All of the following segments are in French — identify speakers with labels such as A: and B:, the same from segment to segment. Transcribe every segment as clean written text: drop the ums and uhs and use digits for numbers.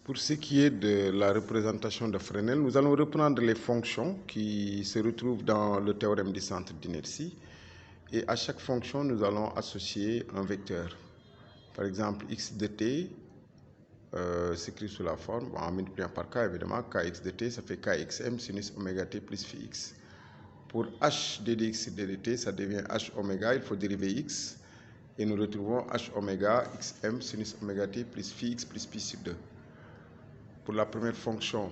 A: Pour ce qui est de la représentation de Fresnel, nous allons reprendre les fonctions qui se retrouvent dans le théorème du centre d'inertie. Et à chaque fonction, nous allons associer un vecteur. Par exemple, x de t s'écrit sous la forme, en multipliant par k évidemment, kx de t, ça fait kxm sinus oméga t plus phi x. Pour h de dx de dt, ça devient h oméga, il faut dériver x. Et nous retrouvons h oméga xm sinus oméga t plus phi x plus pi sur 2. Pour la première fonction,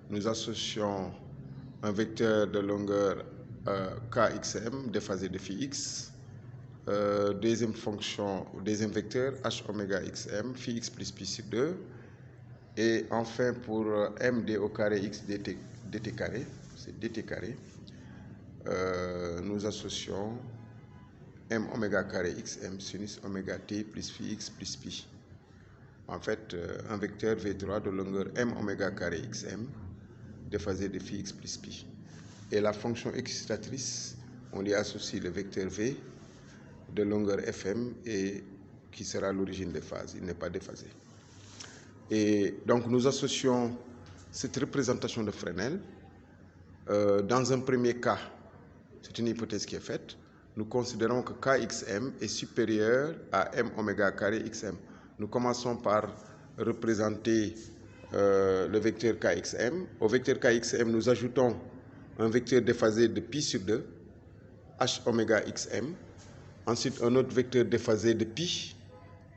A: nous associons un vecteur de longueur kxm déphasé de phi x. Deuxième fonction, deuxième vecteur, h oméga xm, phi x plus pi sur 2. Et enfin, pour md au carré x dt carré, c'est dt carré, nous associons m oméga carré xm sinus oméga t plus phi x plus pi. En fait, un vecteur v3 de longueur m oméga carré xm déphasé de phi x plus pi. Et la fonction excitatrice, on y associe le vecteur v de longueur fm et qui sera l'origine des phases. Il n'est pas déphasé. Et donc nous associons cette représentation de Fresnel. Dans un premier cas, c'est une hypothèse qui est faite. Nous considérons que kxm est supérieur à m oméga carré xm. Nous commençons par représenter le vecteur kxm. Au vecteur kxm, nous ajoutons un vecteur déphasé de pi sur 2, h oméga xm. Ensuite, un autre vecteur déphasé de pi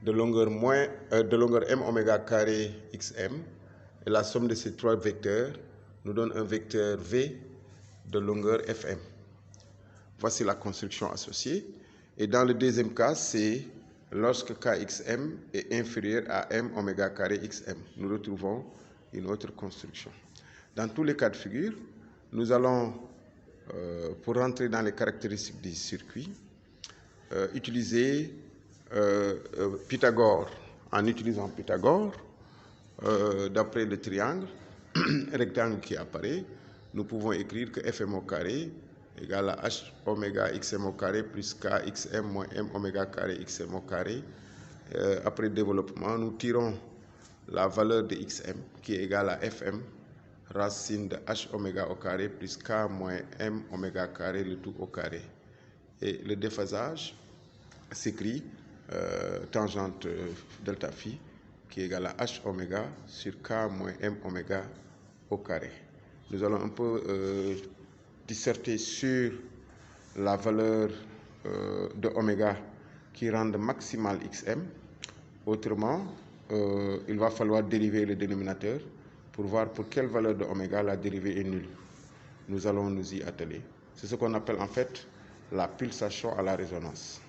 A: de longueur m oméga carré xm. Et la somme de ces trois vecteurs nous donne un vecteur v de longueur fm. Voici la construction associée. Et dans le deuxième cas, c'est lorsque kxm est inférieur à m oméga carré xm. Nous retrouvons une autre construction. Dans tous les cas de figure, nous allons, pour rentrer dans les caractéristiques du circuit, utiliser Pythagore. En utilisant Pythagore, d'après le triangle rectangle qui apparaît, nous pouvons écrire que fm au carré égale à h oméga xm au carré plus kxm moins m oméga carré xm au carré. Après développement, nous tirons la valeur de xm qui est égale à fm racine de h oméga au carré plus k moins m oméga carré, le tout au carré. Et le déphasage s'écrit tangente delta phi qui est égale à h oméga sur k moins m oméga au carré. Nous allons un peu disserter sur la valeur de oméga qui rende maximal xm. Autrement, il va falloir dériver le dénominateur pour voir pour quelle valeur de oméga la dérivée est nulle. Nous allons nous y atteler. C'est ce qu'on appelle en fait la pulsation à la résonance.